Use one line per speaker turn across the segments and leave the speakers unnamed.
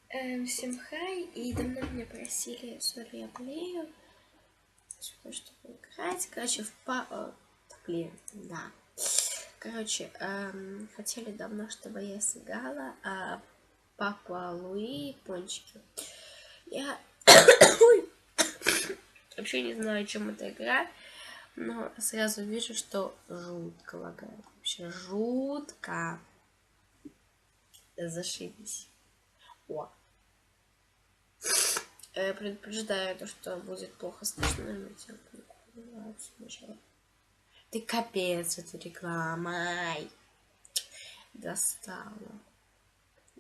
Всем хай, и давно меня просили, сори, я болею, чтобы играть. Короче, блин, да. Короче, хотели давно, чтобы я сыграла Папа Луи пончики. Я вообще не знаю, о чем эта игра, но сразу вижу, что жутко лагает. Вообще жутко. Зашибись. О. Предупреждаю то, что будет плохо слышно, но сначала. Ты капец, это реклама. Ай. Достала.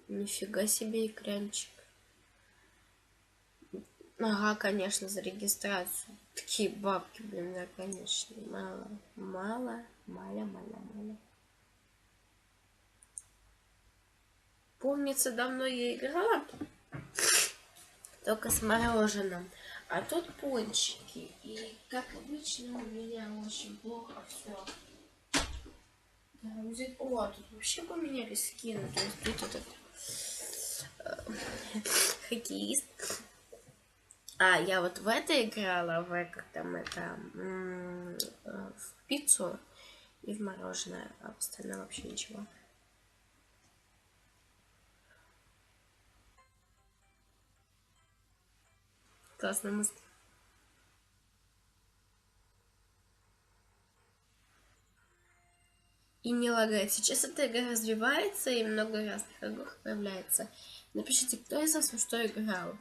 Нифига себе экранчик. Ага, конечно, за регистрацию. Такие бабки, блин, да, конечно. Мало. Помнится, давно я играла. Только с мороженым. А тут пончики. И, как обычно, у меня очень плохо все. О, тут вообще поменяли скины. То есть тут этот хоккеист. Я вот в это играла, как там это, в пиццу и в мороженое, а в остальное вообще ничего. Классная мысль. И не лагает. Сейчас эта игра развивается, и много разных игр появляется. Напишите, кто из вас во что играл.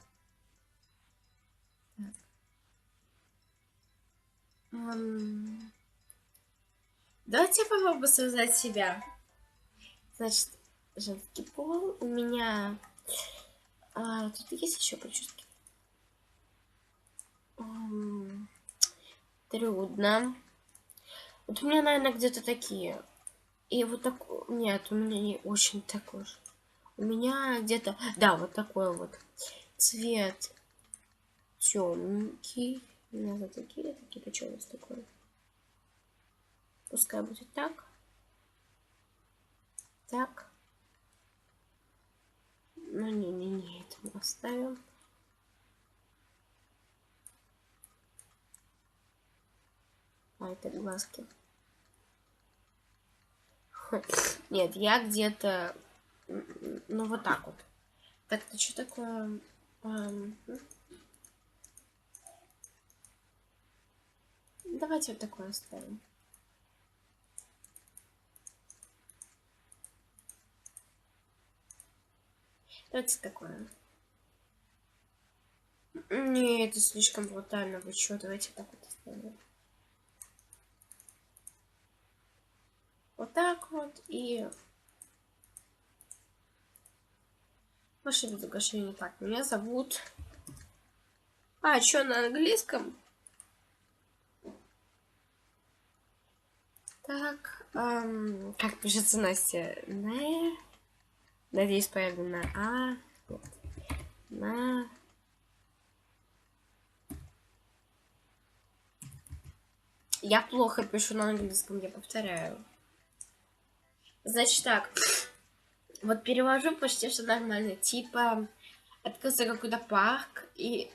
Давайте я попробую создать себя. Значит, женский пол. У меня... тут есть еще прически. Трудно. Вот у меня, наверное, где-то такие. И вот так... Нет, у меня не очень такой же. У меня где-то... Да, вот такой вот. Цвет темненький. У меня вот такие почему у нас такое? Пускай будет так. Так. Ну, не, это мы оставим. Это глазки. Нет, я где-то... Ну, вот так вот. Так, это что такое? Давайте вот такое оставим. Давайте такое. Не, это слишком брутально. Вы что, давайте так вот оставим. Вот так вот. И... Ваше приглашение. Так, меня зовут... что на английском? Так, как пишется Настя? Надеюсь, правильно. Я плохо пишу на английском, я повторяю. Значит так, вот перевожу почти что нормально. Типа, открылся какой-то парк и...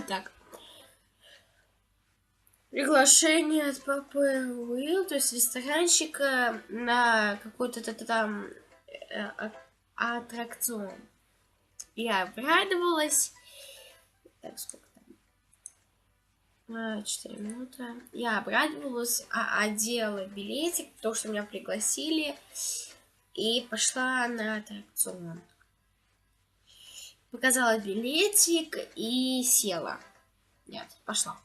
Так. Приглашение от папы Уилл, то есть ресторанщика, на какой-то там аттракцион. Я обрадовалась. Так, сколько там? 4 минуты. Я обрадовалась, одела билетик, потому что меня пригласили. И пошла на аттракцион. Показала билетик и села. Нет, пошла.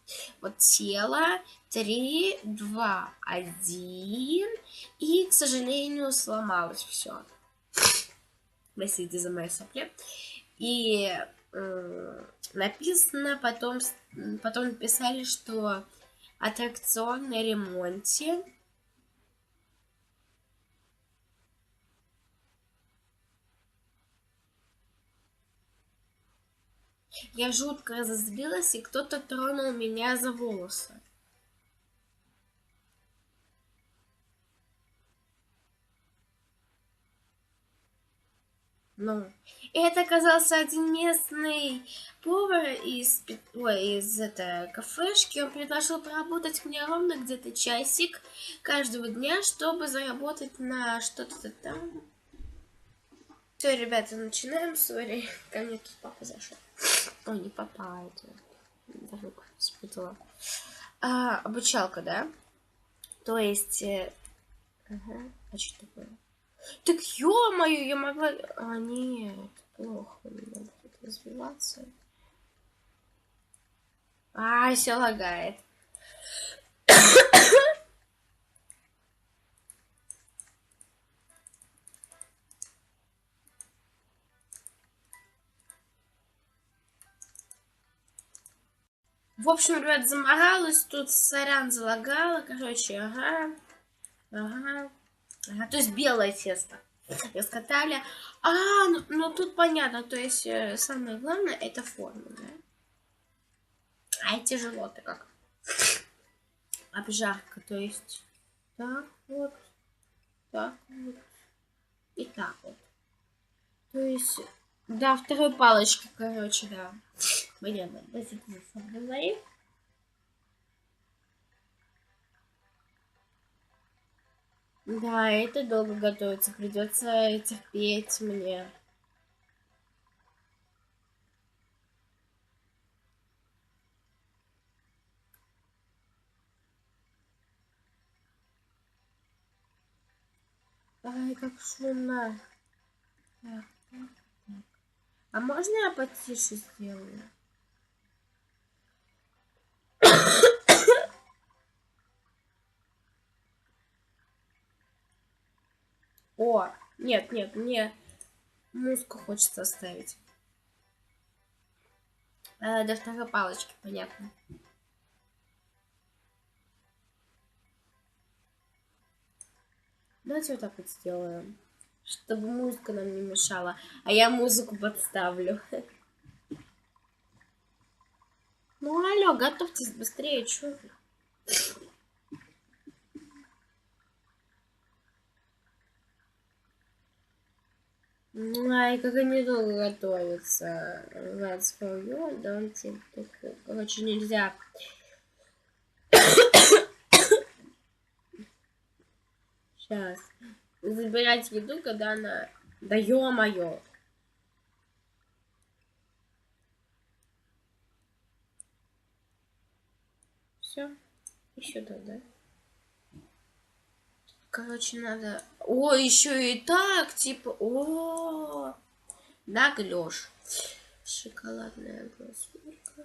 Вот села. 3, 2, 1. И, к сожалению, сломалось все. Простите за мои сопли. И написано, потом написали, что аттракцион на ремонте. Я жутко разозлилась, и кто-то тронул меня за волосы. Ну, и это оказался один местный повар из этой кафешки. Он предложил поработать мне ровно где-то часик каждого дня, чтобы заработать на что-то там. Все, ребята, начинаем. Сори, ко мне тут папа зашел. Ой, не папа, а это дорога спутала. Обучалка, да? То есть... Ага. А что такое? Так ё-моё, я могла... А, нет, плохо. Мне надо тут развиваться. Все лагает. В общем, ребят, заморалась. Тут сорян залагала. Короче, ага. То есть белое тесто. Раскатали. Ну тут понятно. То есть самое главное это форма, да? Ай, тяжело-то как. Обжарка, то есть так вот, и так вот. То есть, да, второй палочки, короче, да. Понятно, давайте говорим. Да, это долго готовится, придется терпеть мне. Ай, как шумно. Так. А можно я потише сделаю? О, нет, мне музыку хочется оставить. До второй палочки, понятно. Давайте вот так вот сделаем, чтобы музыка нам не мешала. А я музыку подставлю. Ну, алло, готовьтесь быстрее, чё вы? Ай, как они долго готовятся. Let's for you, don't think. Короче, нельзя. Сейчас. Забирать еду, когда она... Да ё-моё. Все. Еще да? Короче, надо... О, еще и так, типа... О, наглёшь. Шоколадная глазурка.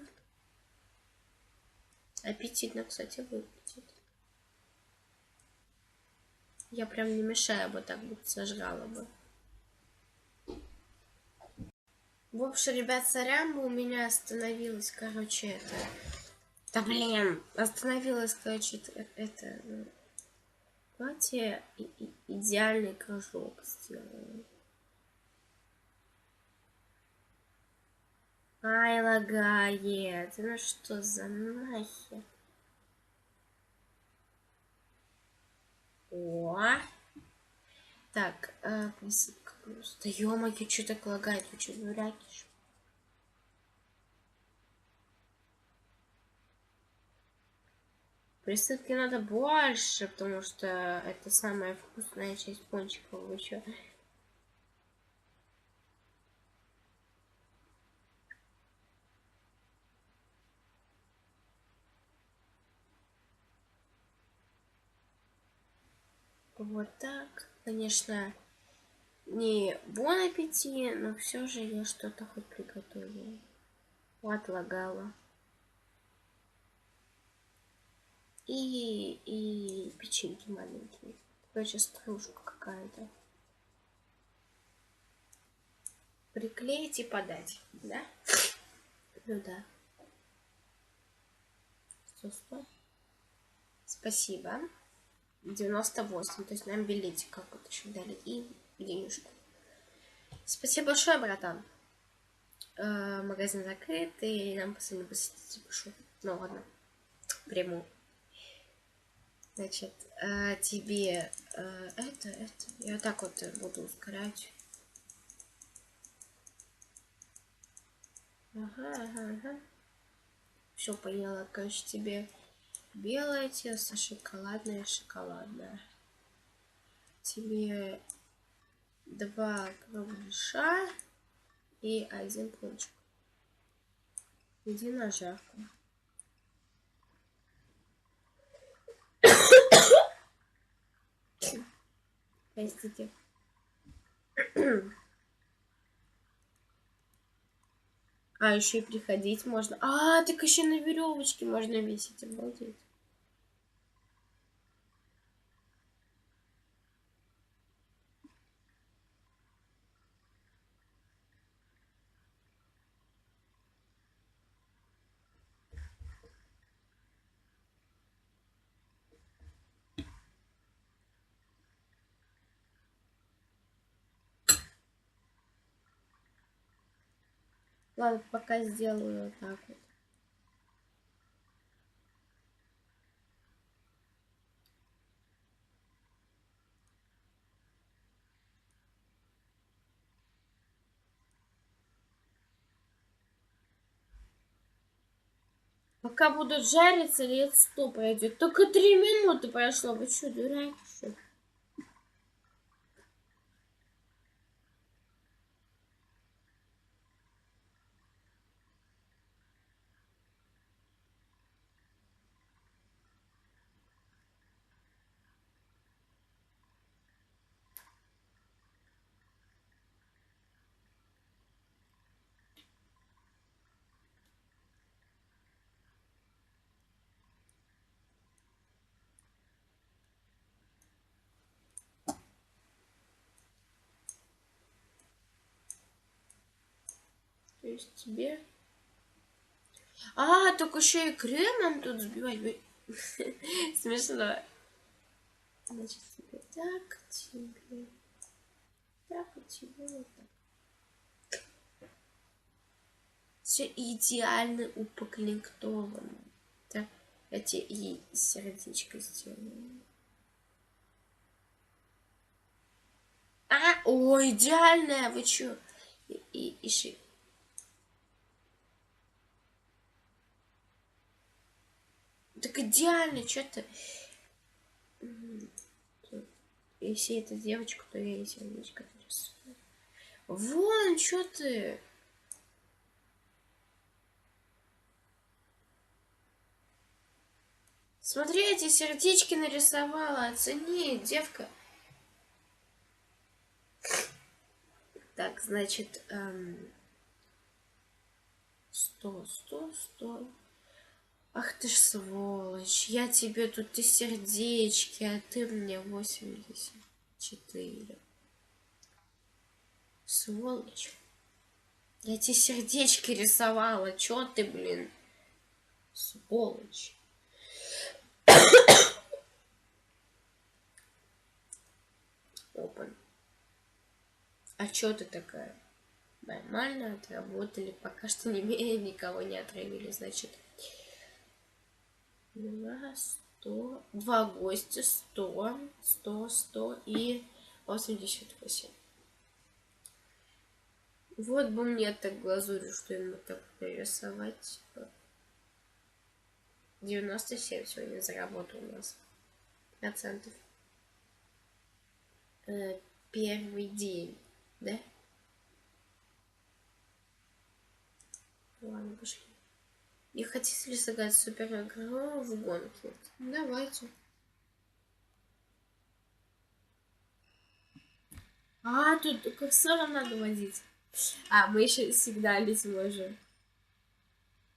Аппетитно, кстати, выглядит. Я прям не мешаю бы так бы сожрала бы. В общем, ребят, сорян, у меня остановилось, короче, это... Да блин, остановилось, короче, это платье идеальный кружок сделаю. Ай, лагает. Ну что за нахер? О! Так, присыпка просто. Ё-моё, что так лагает? Вы что, дураки? Присыпки надо больше, потому что это самая вкусная часть пончиков. Вы чё? Вот так. Конечно, не бон аппетит, но все же я что-то хоть приготовила. Вот лагала. И печеньки маленькие. Короче, стружка какая-то. Приклеить и подать, да? Ну да. Стой. Спасибо. 98, то есть нам билетик какой-то еще дали. И денежку. Спасибо большое, братан. Магазин закрыт, и нам последний посетитель пошел. Ну ладно, приму. Значит, тебе это, я вот так вот буду ускорять. Ага, ага, ага. Все поняла, короче, тебе белое тесто, шоколадное, шоколадное. Тебе 2 кругляша и 1 пончик. Иди на жарку. Простите. А, еще и приходить можно. А, так еще на веревочке можно висеть, обалдеть. Ладно, пока сделаю вот так вот. Пока будут жариться, лет 100 пройдет. Только 3 минуты прошло. Вы что, дураки, что ли? То есть тебе... А, только еще и кремом тут взбивать. Смешно. Значит, тебе так, тебе так, и тебе вот так. Все идеально упаковано. Так, я тебе и сердечко сделаю. А, о, идеальная, вы чё? И еще... Так идеально, что ты... Если это девочка, то я и сердечко нарисую. Вон, что ты? Смотри, эти сердечки нарисовала. Оцени, девка. Так, значит, 100. Ах ты ж сволочь. Я тебе тут и сердечки, а ты мне 84. Сволочь. Я тебе сердечки рисовала. Чё ты, блин? Сволочь. Опа. А чё ты такая? Нормально отработали. Пока что никого не отравили, значит. 2 гостя, 100 и 88. Вот бы мне так глазурь, что ему так нарисовать. 97 сегодня заработал у нас процентов. Первый день, да? Ладно, пошли. Не хотите ли сыграть супер игру в гонки? Давайте. А, тут курсором надо водить. А, мы еще сигналить можем.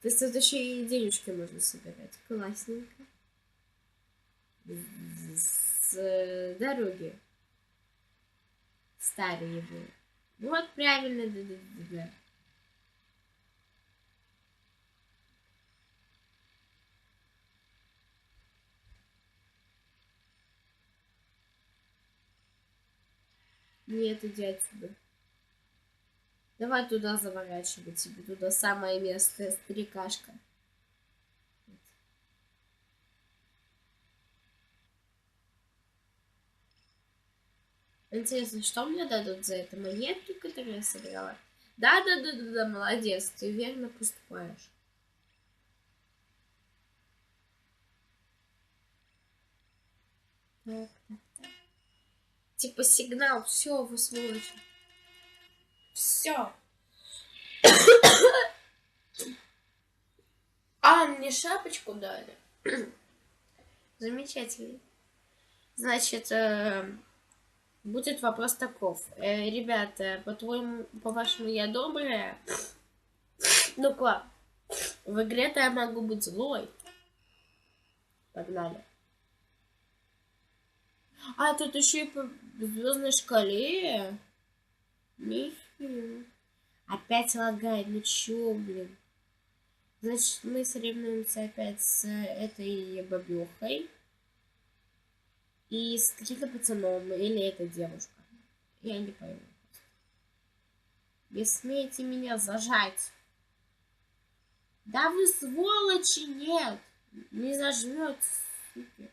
То есть тут еще и денежки можно собирать. Классненько. С дороги. Старые были. Вот правильно, да. Нет, иди отсюда. Давай туда заворачивай, тебе туда самое место, старикашка. Интересно, что мне дадут за это монетку, которую я собрала? Да, молодец, ты верно поступаешь. Так. Типа сигнал, все, вы сволочи. Все. А, мне шапочку дали. Замечательно. Значит, будет вопрос таков. Ребята, по-твоему, по-вашему, я добрая? Ну-ка, в игре-то я могу быть злой. Погнали. А, тут еще и по звездной шкале. Нифига. Опять лагает, ну чё, блин. Значит, мы соревнуемся опять с этой бабёхой. И с каким-то пацаном. Или это девушка. Я не пойму. Не смейте меня зажать. Да вы сволочи, нет. Не зажмет, сука.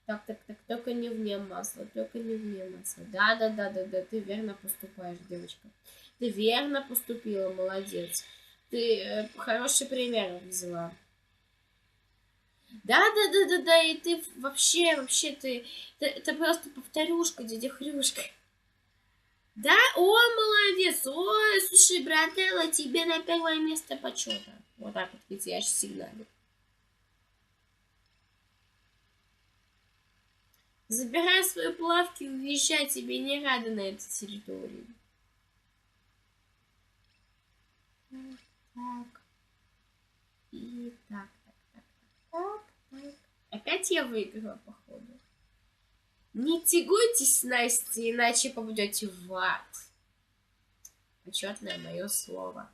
Так, только не вне масла, только не вне масла. Да, ты верно поступаешь, девочка. Ты верно поступила, молодец. Ты хороший пример взяла. Да, и ты вообще, ты просто повторюшка, дядя Хрюшка. Да, о, молодец, ой, слушай, брателла, тебе на первое место почета. Вот так вот, ведь я же сигналю. Забирай свои плавки и уезжай, тебе не рады на этой территории. Так. И так. Опять я выиграла, походу. Не тягуйтесь, Настя, иначе попадете в ад. Почетное мое слово.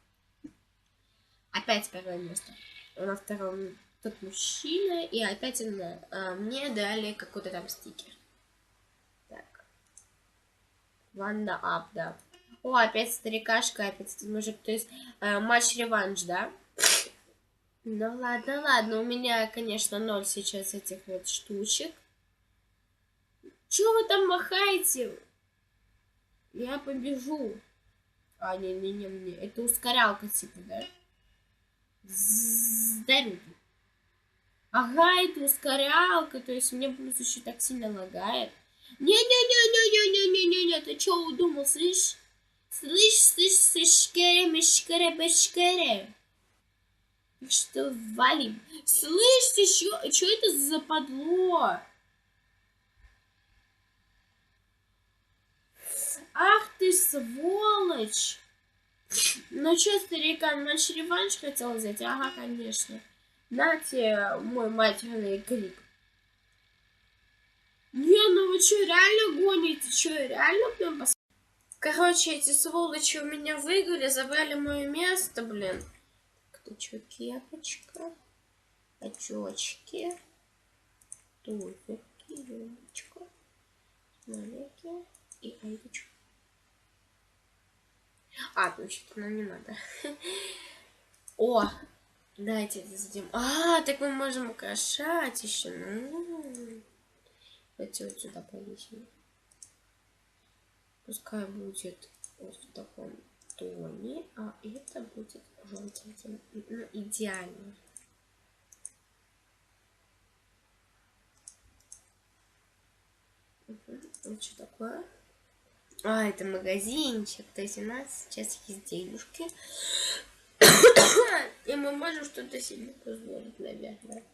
Опять первое место. На втором тот мужчина, и опять мне дали какой-то там стикер. Так. Ванда ап, да. О, опять старикашка, опять мужик. То есть матч-реванш, да? Ну ладно, у меня, конечно, 0 сейчас этих вот штучек. Чего вы там махаете? Я побежу. А, не. Это ускорялка типа, да? Сдаю. Ага, это ускорялка, то есть мне плюс еще так сильно лагает. Не, ты что удумал, слышь? Слышь, шкере. Что валим? Слышь, ты что это за западло? Ах ты сволочь! Ну что, старикан, матч-реванш хотел взять? Ага, конечно. Нате мой матерный крик. Не, ну вы что, реально гоните? Что, реально прям Короче, эти сволочи у меня выиграли, забрали мое место, блин. Ты что, кепочка? Очечки. Туфельки, юбочка. Налеки. И айдочка. А, ну что-то нам не надо. О, дайте это сделаем. А, так мы можем украшать еще. Давайте вот сюда повесим. Пускай будет вот в таком тоне, а это будет желтеньким. Ну, идеально. Вот что такое? А, это магазинчик. То есть у нас сейчас есть денежки. И мы можем что-то себе позволить, наверное.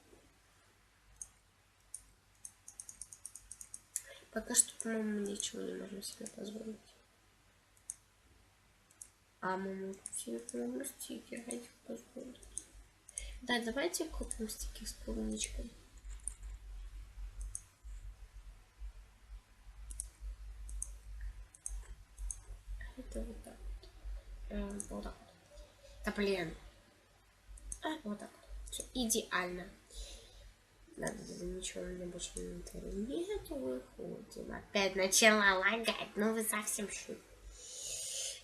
Пока что, по-моему, ничего не можем себе позволить. А мы можем себе, по-моему, стикер этих позволить. Да, давайте купим стикер с клубничкой. Это вот так вот. Вот так вот. Да блин. Вот так вот. Все идеально. Надо, ничего у меня больше нету, выходим. Опять начала лагать, ну вы совсем шут.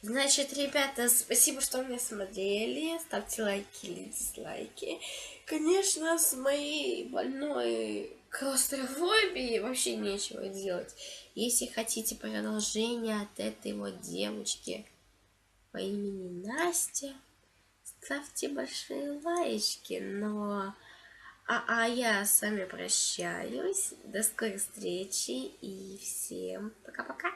Значит, ребята, спасибо, что меня смотрели. Ставьте лайки или дизлайки. Конечно, с моей больной клаустрофобией вообще нечего делать. Если хотите продолжение от этой вот девочки по имени Настя, ставьте большие лайки. А я с вами прощаюсь. До скорой встречи и всем пока-пока.